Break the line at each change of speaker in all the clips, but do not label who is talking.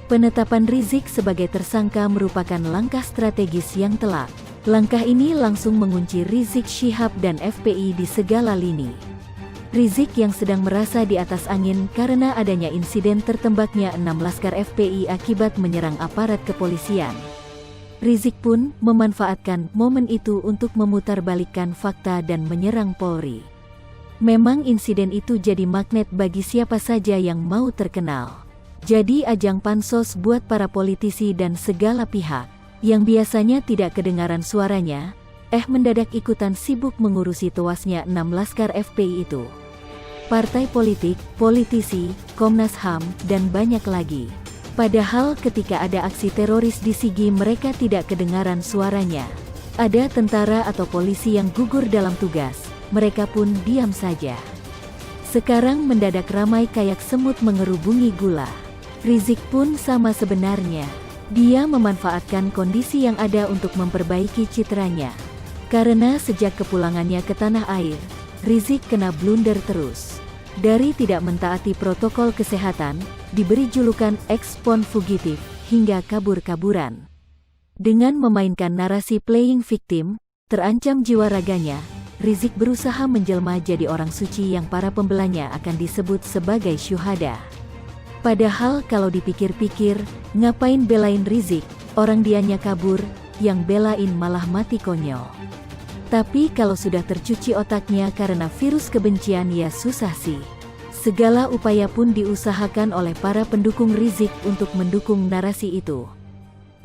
Penetapan Rizik sebagai tersangka merupakan langkah strategis yang telak. Langkah ini langsung mengunci Rizik Syihab dan FPI di segala lini. Rizik yang sedang merasa di atas angin karena adanya insiden tertembaknya 6 laskar FPI akibat menyerang aparat kepolisian. Rizik pun memanfaatkan momen itu untuk memutarbalikkan fakta dan menyerang Polri. Memang insiden itu jadi magnet bagi siapa saja yang mau terkenal. Jadi ajang pansos buat para politisi dan segala pihak yang biasanya tidak kedengaran suaranya, mendadak ikutan sibuk mengurusi tewasnya 6 laskar FPI itu. Partai politik, politisi, Komnas HAM, dan banyak lagi. Padahal ketika ada aksi teroris di Sigi mereka tidak kedengaran suaranya. Ada tentara atau polisi yang gugur dalam tugas, mereka pun diam saja. Sekarang mendadak ramai kayak semut mengerubungi gula. Rizik pun sama sebenarnya. Dia memanfaatkan kondisi yang ada untuk memperbaiki citranya. Karena sejak kepulangannya ke tanah air, Rizik kena blunder terus. Dari tidak mentaati protokol kesehatan, diberi julukan ex-pon fugitif, hingga kabur-kaburan. Dengan memainkan narasi playing victim, terancam jiwa raganya, Rizik berusaha menjelma jadi orang suci yang para pembelanya akan disebut sebagai syuhada. Padahal kalau dipikir-pikir, ngapain belain Rizik, orang dianya kabur, yang belain malah mati konyol. Tapi kalau sudah tercuci otaknya karena virus kebencian ya susah sih. Segala upaya pun diusahakan oleh para pendukung Rizik untuk mendukung narasi itu.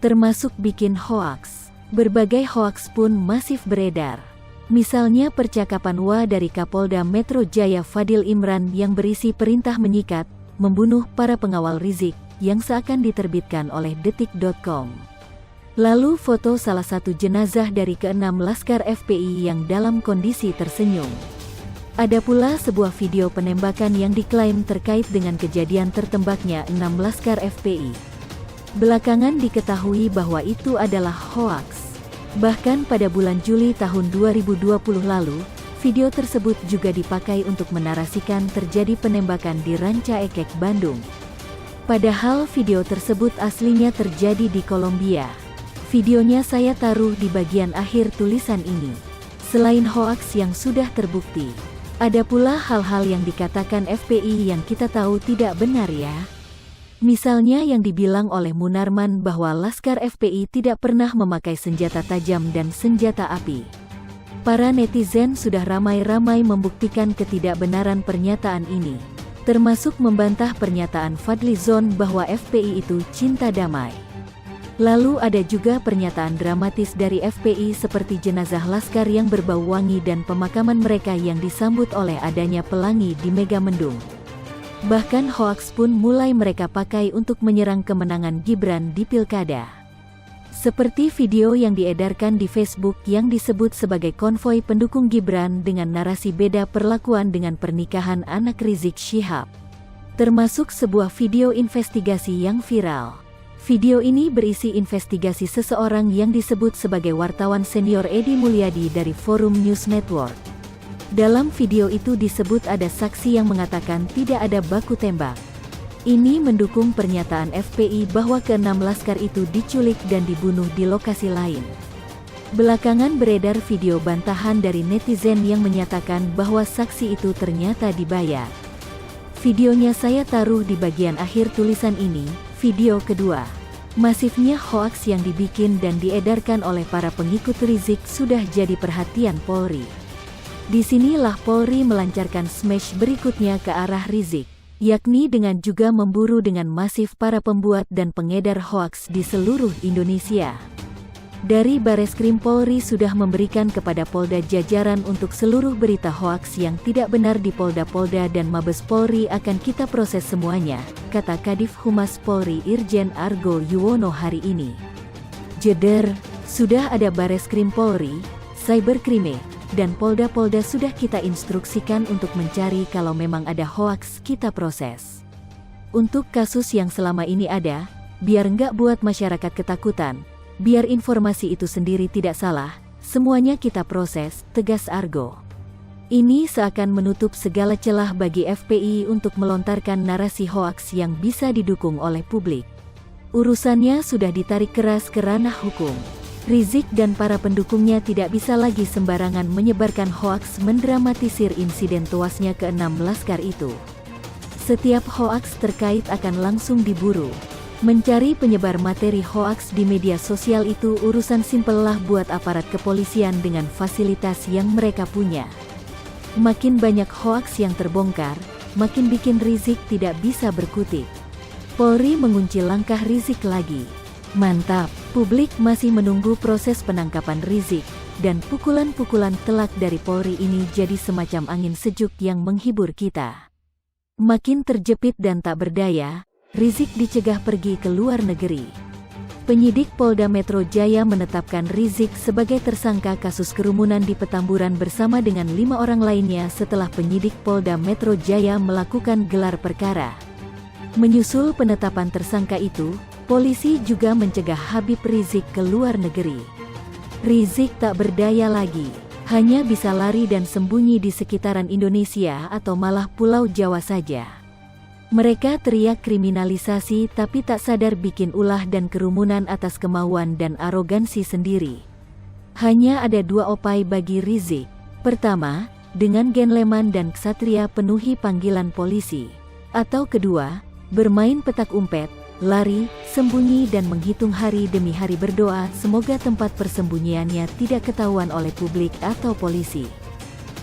Termasuk bikin hoaks. Berbagai hoaks pun masif beredar. Misalnya percakapan dari Kapolda Metro Jaya Fadil Imran yang berisi perintah menyikat, membunuh para pengawal Rizik, yang seakan diterbitkan oleh Detik.com. Lalu foto salah satu jenazah dari ke-6 laskar FPI yang dalam kondisi tersenyum. Ada pula sebuah video penembakan yang diklaim terkait dengan kejadian tertembaknya 6 laskar FPI. Belakangan diketahui bahwa itu adalah hoaks. Bahkan pada bulan Juli tahun 2020 lalu, video tersebut juga dipakai untuk menarasikan terjadi penembakan di Ranca Ekek, Bandung. Padahal video tersebut aslinya terjadi di Kolombia. Videonya saya taruh di bagian akhir tulisan ini. Selain hoaks yang sudah terbukti, ada pula hal-hal yang dikatakan FPI yang kita tahu tidak benar ya. Misalnya yang dibilang oleh Munarman bahwa laskar FPI tidak pernah memakai senjata tajam dan senjata api. Para netizen sudah ramai-ramai membuktikan ketidakbenaran pernyataan ini, termasuk membantah pernyataan Fadlizon bahwa FPI itu cinta damai. Lalu ada juga pernyataan dramatis dari FPI seperti jenazah laskar yang berbau wangi dan pemakaman mereka yang disambut oleh adanya pelangi di Megamendung. Bahkan hoaks pun mulai mereka pakai untuk menyerang kemenangan Gibran di Pilkada. Seperti video yang diedarkan di Facebook yang disebut sebagai konvoi pendukung Gibran dengan narasi beda perlakuan dengan pernikahan anak Rizik Syihab. Termasuk sebuah video investigasi yang viral. Video ini berisi investigasi seseorang yang disebut sebagai wartawan senior Edi Mulyadi dari Forum News Network. Dalam video itu disebut ada saksi yang mengatakan tidak ada baku tembak. Ini mendukung pernyataan FPI bahwa ke-6 laskar itu diculik dan dibunuh di lokasi lain. Belakangan beredar video bantahan dari netizen yang menyatakan bahwa saksi itu ternyata dibayar. Videonya saya taruh di bagian akhir tulisan ini. Video kedua. Masifnya hoaks yang dibikin dan diedarkan oleh para pengikut Rizik sudah jadi perhatian Polri. Disinilah Polri melancarkan smash berikutnya ke arah Rizik, yakni dengan juga memburu dengan masif para pembuat dan pengedar hoaks di seluruh Indonesia. Dari Bareskrim Polri sudah memberikan kepada Polda jajaran untuk seluruh berita hoaks yang tidak benar di Polda-Polda dan Mabes Polri akan kita proses semuanya, kata Kadif Humas Polri Irjen Argo Yuwono hari ini. Jeder, sudah ada Bareskrim Polri, Cyberkrime, dan Polda-Polda sudah kita instruksikan untuk mencari kalau memang ada hoaks kita proses. Untuk kasus yang selama ini ada, biar nggak buat masyarakat ketakutan, biar informasi itu sendiri tidak salah, semuanya kita proses, tegas Argo. Ini seakan menutup segala celah bagi FPI untuk melontarkan narasi hoaks yang bisa didukung oleh publik. Urusannya sudah ditarik keras ke ranah hukum. Rizik dan para pendukungnya tidak bisa lagi sembarangan menyebarkan hoaks mendramatisir insiden tewasnya ke-6 laskar itu. Setiap hoaks terkait akan langsung diburu. Mencari penyebar materi hoaks di media sosial itu urusan simpel lah buat aparat kepolisian dengan fasilitas yang mereka punya. Makin banyak hoaks yang terbongkar, makin bikin Rizik tidak bisa berkutik. Polri mengunci langkah Rizik lagi. Mantap, publik masih menunggu proses penangkapan Rizik, dan pukulan-pukulan telak dari Polri ini jadi semacam angin sejuk yang menghibur kita. Makin terjepit dan tak berdaya, Rizik dicegah pergi ke luar negeri. Penyidik Polda Metro Jaya menetapkan Rizik sebagai tersangka kasus kerumunan di Petamburan bersama dengan 5 orang lainnya setelah penyidik Polda Metro Jaya melakukan gelar perkara. Menyusul penetapan tersangka itu, polisi juga mencegah Habib Rizik ke luar negeri. Rizik tak berdaya lagi, hanya bisa lari dan sembunyi di sekitaran Indonesia atau malah Pulau Jawa saja. Mereka teriak kriminalisasi tapi tak sadar bikin ulah dan kerumunan atas kemauan dan arogansi sendiri. Hanya ada 2 opai bagi Rizik. Pertama, dengan genleman dan ksatria penuhi panggilan polisi. Atau kedua, bermain petak umpet, lari, sembunyi dan menghitung hari demi hari berdoa semoga tempat persembunyiannya tidak ketahuan oleh publik atau polisi.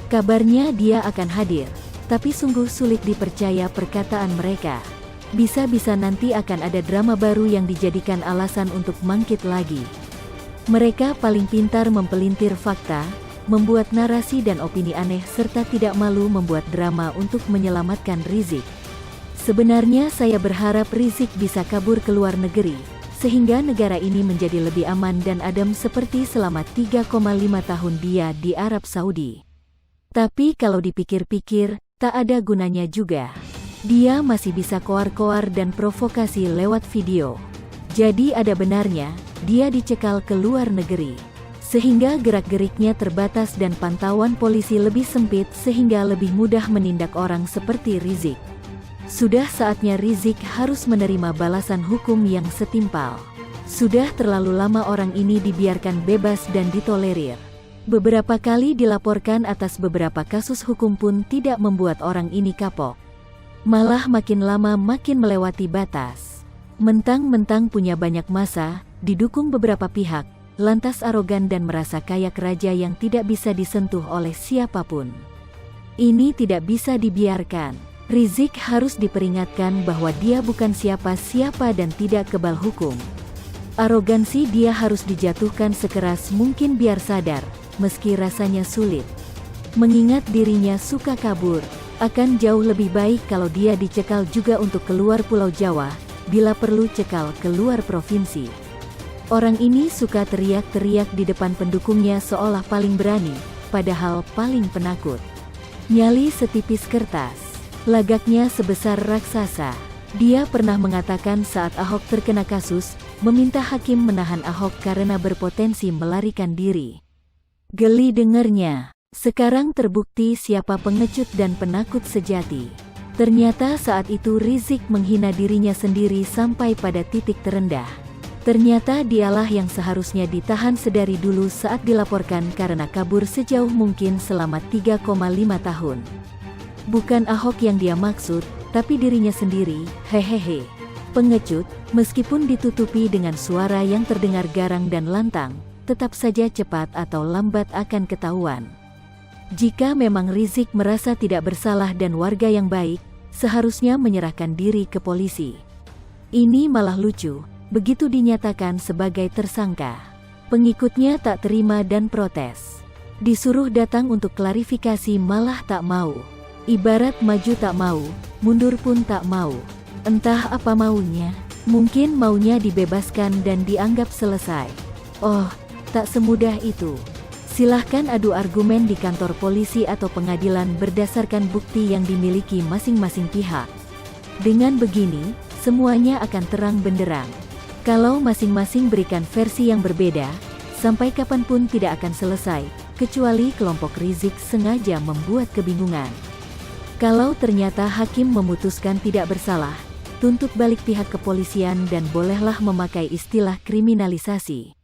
Kabarnya dia akan hadir, tapi sungguh sulit dipercaya perkataan mereka. Bisa-bisa nanti akan ada drama baru yang dijadikan alasan untuk mangkit lagi. Mereka paling pintar mempelintir fakta, membuat narasi dan opini aneh serta tidak malu membuat drama untuk menyelamatkan Rizik. Sebenarnya saya berharap Rizik bisa kabur ke luar negeri, sehingga negara ini menjadi lebih aman dan adem seperti selama 3,5 tahun dia di Arab Saudi. Tapi kalau dipikir-pikir, tak ada gunanya juga. Dia masih bisa koar-koar dan provokasi lewat video. Jadi ada benarnya, dia dicekal ke luar negeri. Sehingga gerak-geriknya terbatas dan pantauan polisi lebih sempit sehingga lebih mudah menindak orang seperti Rizik. Sudah saatnya Rizik harus menerima balasan hukum yang setimpal. Sudah terlalu lama orang ini dibiarkan bebas dan ditolerir. Beberapa kali dilaporkan atas beberapa kasus hukum pun tidak membuat orang ini kapok. Malah makin lama makin melewati batas. Mentang-mentang punya banyak massa, didukung beberapa pihak, lantas arogan dan merasa kayak raja yang tidak bisa disentuh oleh siapapun. Ini tidak bisa dibiarkan. Rizik harus diperingatkan bahwa dia bukan siapa-siapa dan tidak kebal hukum. Arogansi dia harus dijatuhkan sekeras mungkin biar sadar, meski rasanya sulit. Mengingat dirinya suka kabur, akan jauh lebih baik kalau dia dicekal juga untuk keluar Pulau Jawa, bila perlu cekal keluar provinsi. Orang ini suka teriak-teriak di depan pendukungnya seolah paling berani, padahal paling penakut. Nyali setipis kertas. Lagaknya sebesar raksasa. Dia pernah mengatakan saat Ahok terkena kasus, meminta hakim menahan Ahok karena berpotensi melarikan diri. Geli dengernya. Sekarang terbukti siapa pengecut dan penakut sejati. Ternyata saat itu Rizik menghina dirinya sendiri sampai pada titik terendah. Ternyata dialah yang seharusnya ditahan sedari dulu saat dilaporkan karena kabur sejauh mungkin selama 3,5 tahun. Bukan Ahok yang dia maksud, tapi dirinya sendiri, hehehe. Pengecut, meskipun ditutupi dengan suara yang terdengar garang dan lantang, tetap saja cepat atau lambat akan ketahuan. Jika memang Rizik merasa tidak bersalah dan warga yang baik, seharusnya menyerahkan diri ke polisi. Ini malah lucu, begitu dinyatakan sebagai tersangka. Pengikutnya tak terima dan protes. Disuruh datang untuk klarifikasi malah tak mau. Ibarat maju tak mau, mundur pun tak mau. Entah apa maunya, mungkin maunya dibebaskan dan dianggap selesai. Oh, tak semudah itu. Silahkan adu argumen di kantor polisi atau pengadilan berdasarkan bukti yang dimiliki masing-masing pihak. Dengan begini, semuanya akan terang benderang. Kalau masing-masing berikan versi yang berbeda, sampai kapanpun tidak akan selesai, kecuali kelompok Rizik sengaja membuat kebingungan. Kalau ternyata hakim memutuskan tidak bersalah, tuntut balik pihak kepolisian dan bolehlah memakai istilah kriminalisasi.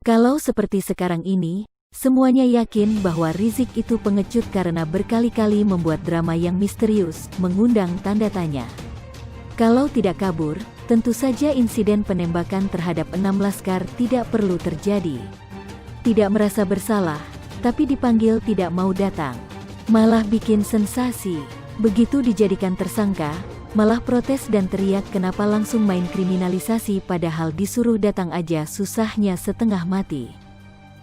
Kalau seperti sekarang ini, semuanya yakin bahwa Rizik itu pengecut karena berkali-kali membuat drama yang misterius, mengundang tanda tanya. Kalau tidak kabur, tentu saja insiden penembakan terhadap 6 laskar tidak perlu terjadi. Tidak merasa bersalah, tapi dipanggil tidak mau datang. Malah bikin sensasi. Begitu dijadikan tersangka, malah protes dan teriak kenapa langsung main kriminalisasi padahal disuruh datang aja susahnya setengah mati.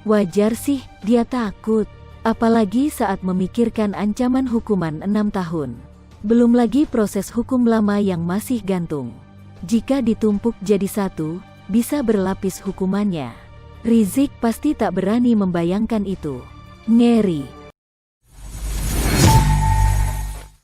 Wajar sih, dia takut. Apalagi saat memikirkan ancaman hukuman 6 tahun. Belum lagi proses hukum lama yang masih gantung. Jika ditumpuk jadi satu, bisa berlapis hukumannya. Rizik pasti tak berani membayangkan itu. Ngeri.